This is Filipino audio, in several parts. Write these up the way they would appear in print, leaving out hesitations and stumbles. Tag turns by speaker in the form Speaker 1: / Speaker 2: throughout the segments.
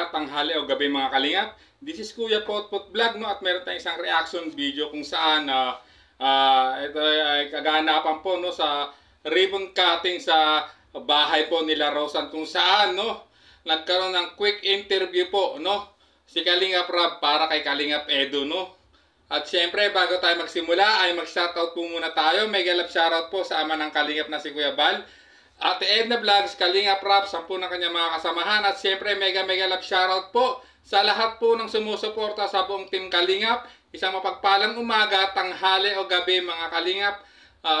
Speaker 1: umaga, tanghali o gabi mga kalingap. This is Kuya Potpot Vlog, no? At meron tayong isang reaction video kung saan ito ay kaganapan po, no, sa ribbon cutting sa bahay po nila Rosan, kung saan, no, nagkaroon ng quick interview po, no, si Kalingap Rab para kay Kalingap Edu, no. At syempre, bago tayo magsimula ay mag-shoutout po muna tayo. Mega love shoutout po sa ama ng Kalingap na si Kuya Bal, Ate Edna Vlogs, Kalingap Rab, 10 ng kanyang mga kasamahan. At syempre, mega love shoutout po sa lahat po ng sumusuporta sa buong Team Kalingap. Isang mapagpalang umaga, tanghali o gabi mga Kalingap.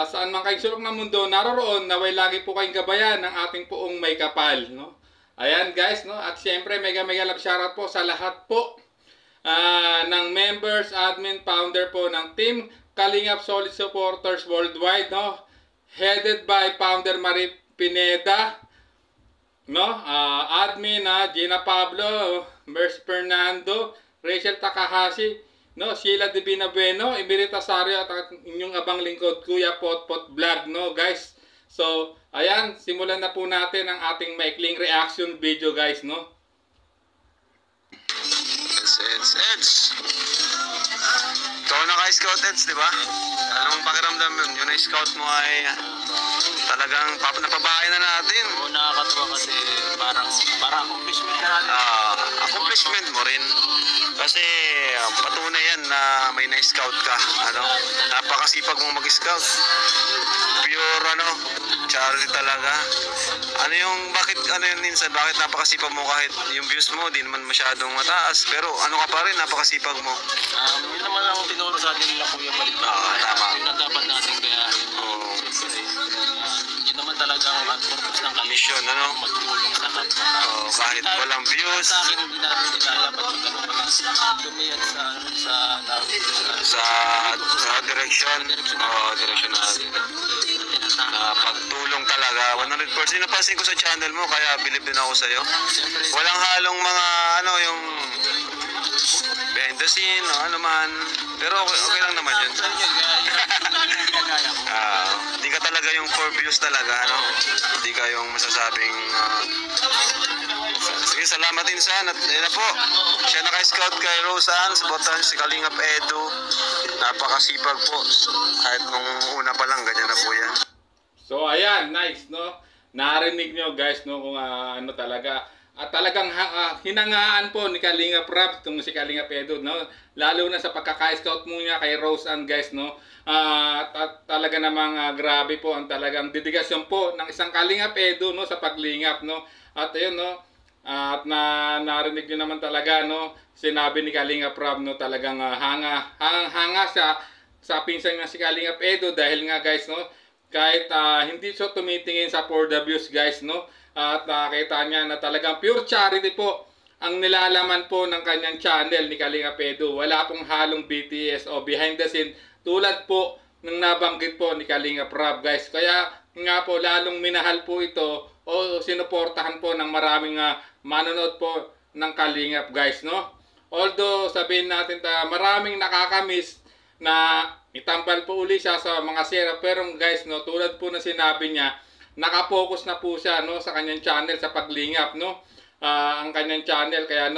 Speaker 1: Saan man kayong sulok ng mundo naroroon, naway lagi po kayong gabayan ng ating poong may kapal, no? Ayan guys, no? At syempre, mega love shoutout po sa lahat po ng members, admin, founder po ng Team Kalingap Solid Supporters Worldwide, no? Headed by Founder Marie Pineda, no? Admin Gina Pablo, Merce Fernando, Rachel Takahashi, no? Sheila Divina Bueno, Emerita Sario at inyong abang lingkod Kuya Potpot Vlog, no guys? So, ayan, simulan na po natin ang ating maikling reaction video guys, no?
Speaker 2: Eds. Ikaw na ka-scout, Eds, di ba? Anong pakiramdam yun? Yung na-scout mo ay talagang napabahay na natin.
Speaker 3: Oo, nakakatuwa kasi parang accomplishment na natin.
Speaker 2: Accomplishment mo rin. Kasi patunay yan na may na-scout ka. Napakasipag mong mag-scout. Pure charity talaga. Bakit minsan, bakit napakasipag mo kahit yung views mo di naman masyadong mataas, pero ka pa rin, napakasipag mo.
Speaker 3: Yun naman ang tinuro sa atin nila Kuya Bal.
Speaker 2: Tama.
Speaker 3: Yun na dapat natin kaya. Yun naman talaga ang purpose ng
Speaker 2: mission,
Speaker 3: magtulong sa kapwa.
Speaker 2: Kahit walang views.
Speaker 3: Sa akin, hindi natin kaya pag lumiyan
Speaker 2: sa direksyon. Direksyon natin. Na pagtulong talaga 100%. Napansin ko sa channel mo, kaya believe din ako sa'yo. Walang halong mga yung behind the scene o ano man, pero okay lang naman yun. Hindi ka talaga yung for views talaga, hindi ka yung masasabing sige, salamat din saan. At yun na po, siya naka-scout kay Rosan, sabotan si Kalingap Edu. Napakasipag po, kahit nung una pa lang ganyan na po yan.
Speaker 1: So ayan, nice, no? Narinig nyo guys, no, kung ano talaga. At talagang hinangaan po ni Kalingap Rab itong si Kalingap Edu, no? Lalo na sa pagkaka-scout mo niya kay Rosan guys, no? At talaga namang grabe po ang talagang dedikasyon po ng isang Kalingap Edu, no, sa paglingap, no? At ayun, no? At narinig nyo naman talaga, no? Sinabi ni Kalingap Rab, no, talagang hanga sa pinsan niya si Kalingap Edu dahil nga guys, no, kahit hindi siya tumitingin sa for the views guys, no, at nakita niya na talagang pure charity po ang nilalaman po ng kanyang channel ni Kalingap Edu. Wala pong halong BTS o behind the scene tulad po ng nabanggit po ni Kalingap Rab guys. Kaya nga po lalong minahal po ito o sinuportahan po ng maraming manonood po ng Kalingap guys, no. Although sabihin natin maraming nakakamiss na itambal po uli siya sa mga sera, pero guys, no, tulad po na sinabi niya, nakapokus na po siya, no, sa kanyang channel sa paglingap, no, ang kanyang channel, kaya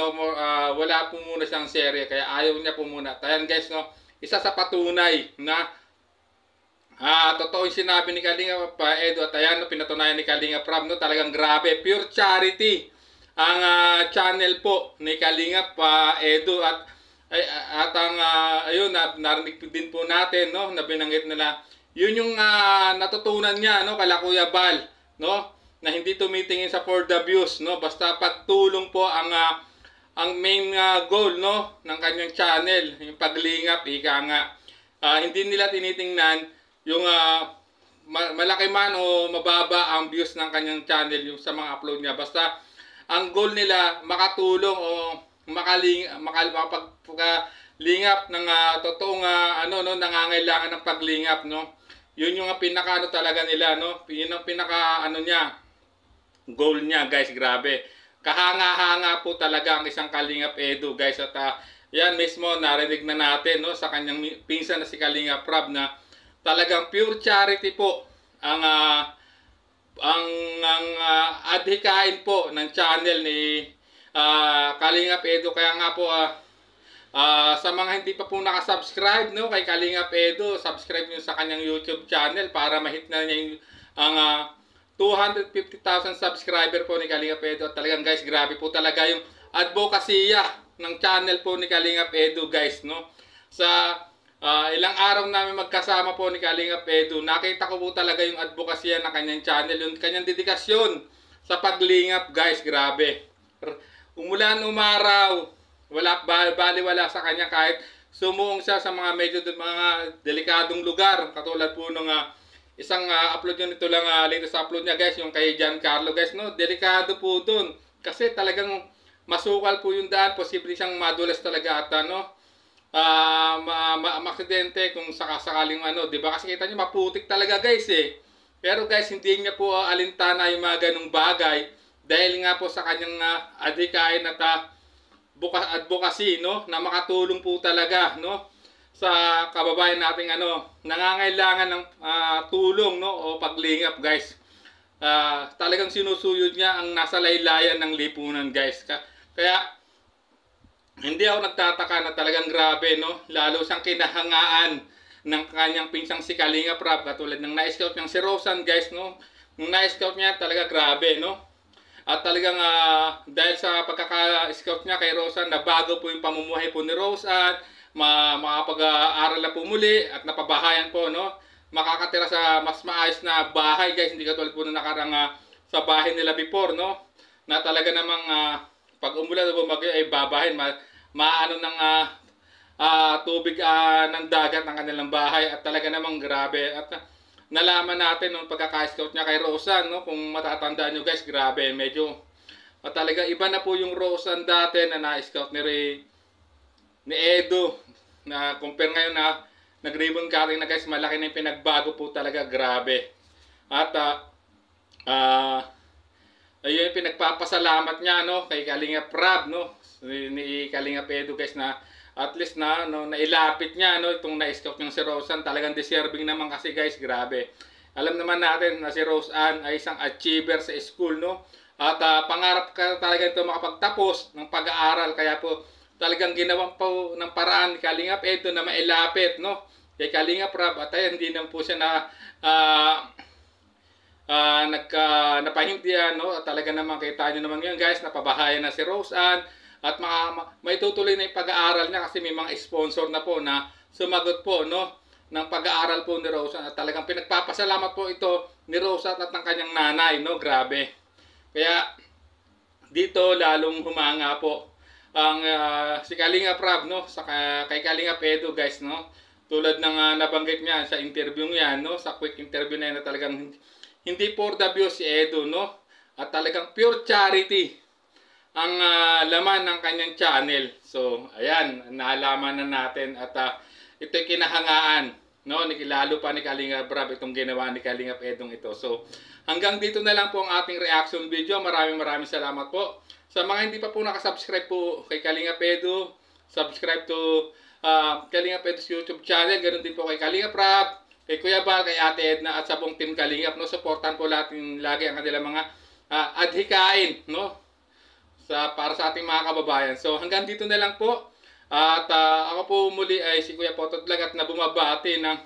Speaker 1: wala po muna siyang serye, kaya ayaw niya po muna. Ayan guys, no, isa sa patunay na totoo yung sinabi ni Kalingap Edu, at ayan, no, pinatunayan ni Kalingap Rab, no, talagang grabe, pure charity ang channel po ni Kalingap Edu. At ang ayun, narinig din po natin, no, na binanggit nila, yun yung natutunan niya, no, kala Kuya Bal, no, na hindi tumitingin sa for the views, no, basta pagtulong po ang main goal, no, ng kanyang channel, yung paglingap, ika nga. Hindi nila tinitingnan yung malaki man o mababa ang views ng kanyang channel yung sa mga upload niya, basta ang goal nila makatulong o makapaglingap ng totoong nangangailangan ng paglingap, no. Yun yung pinaka talaga nila, no. Yun ang pinaka niya, goal niya guys. Grabe, kahanga-hanga po talaga ang isang Kalingap Edu guys. At yan mismo narinig na natin, no, sa kanyang pinsan na si Kalingap Rab na talagang pure charity po ang adhikain po ng channel ni Kalingap Edo. Kaya nga po sa mga hindi pa po nakasubscribe, no, kay Kalingap Edo, subscribe nyo sa kanyang YouTube channel para ma-hit na niya yung, ang 250,000 subscriber po ni Kalingap Edo. At talagang guys, grabe po talaga yung advokasya ng channel po ni Kalingap Edo guys, no. Sa ilang araw namin magkasama po ni Kalingap Edo, nakita ko po talaga yung advokasya ng kanyang channel, yung kanyang dedikasyon sa paglingap guys, grabe. Umulan, umaraw, wala sa kanya kahit sumuong siya sa mga medyo mga delikadong lugar. Katulad po nung isang upload yun, ito lang latest upload niya guys, yung kay Giancarlo guys, no. Delikado po dun kasi talagang masukal po yung daan, posible siyang madulas talaga at maksidente kung sakaling di ba? Kasi kita niyo maputik talaga guys eh. Pero guys, hindi niya po alintana yung mga ganung bagay dahil nga po sa kanyang adhikain at advocacy, no, na makatulong po talaga, no, sa kababayan nating nangangailangan ng tulong, no, o paglingap guys. Talagang sinusuyod niya ang nasa laylayan ng lipunan guys. Kaya hindi ako nagtataka na talagang grabe, no? Lalo siyang kinahangaan ng kanyang pinsang si Kalingap Rab, katulad ng na-scout niyang si Rosan, guys, no? Yung na-scout niya talaga grabe, no? At talagang dahil sa pagkaka-scout niya kay Rosan, nabago po yung pamumuhay po ni Rosan, makapag-aaral na po muli at napabahayan po, no? Makakatira sa mas maayos na bahay, guys, hindi katulad po na nakarang sa bahay nila before, no? Na talaga namang pag umulan o bumagyo ay babahin, maano ng tubig ng dagat ng kanilang bahay at talaga namang grabe. At nalaman natin nung pagkaka-scout niya kay Rosan, no, kung matatandaan nyo guys, grabe, medyo talaga iba na po yung Rosan dati na na-scout ni Edo, na compare ngayon na nag-ribbon cutting na guys, malaki na yung pinagbago po talaga, grabe. At ayun yung pinagpapasalamat niya, no, kay Kalingap Rab, no, ni Kalingap Edo guys, na at least nailapit niya, no, itong na-scout ng si Rosan. Talagang deserving naman kasi guys, grabe. Alam naman natin na si Rosan ay isang achiever sa school, no, at pangarap ka talaga ito makapagtapos ng pag-aaral, kaya po talagang ginawan po ng paraan ni Kalingap Edo na mailapit, no, kay Kalingap Rab. At ayun, hindi naman po siya napahindihan, no? At talaga naman kita nyo naman yun guys, napabahayan na si Rosan at may tutuloy na yung pag-aaral niya kasi may mga sponsor na po na sumagot po, no, ng pag-aaral po ni Rosan. At talagang pinagpapasalamat po ito ni Rosan at ng kanyang nanay, no, grabe. Kaya dito lalong humanga po ang si Kalingap Rab, no, kay Kalingap Edo guys, no. Tulad ng nabanggit niya sa interview niya, no, sa quick interview na yun, na talagang hindi for the views si Edo, no? At talagang pure charity ang laman ng kanyang channel. So, ayan, naalaman na natin at ito'y kinahangaan, no? Lalo pa ni Kalingap Rab itong ginawa ni Kalingap Edong ito. So, hanggang dito na lang po ang ating reaction video. Maraming salamat po. Sa mga hindi pa po nakasubscribe po kay Kalingap Edo, subscribe to Kalingap Edo's YouTube channel. Ganun din po kay Kalingap Rab, kay Kuya Bal, kay Ate Edna at sa buong team Kalingap, no, supportan po natin lagi ang kanilang mga adhikain, no, para sa ating mga kababayan. So hanggang dito na lang po. At ako po muli ay si Kuya Potot Vlog at na bumabati ng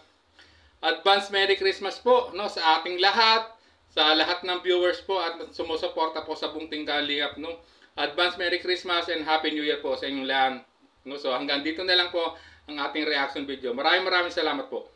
Speaker 1: advance Merry Christmas po, no, sa ating lahat, sa lahat ng viewers po at sumusuporta po sa buong team Kalingap, no. Advance Merry Christmas and Happy New Year po sa inyong lahat, no. So hanggang dito na lang po ang ating reaction video. Maraming salamat po.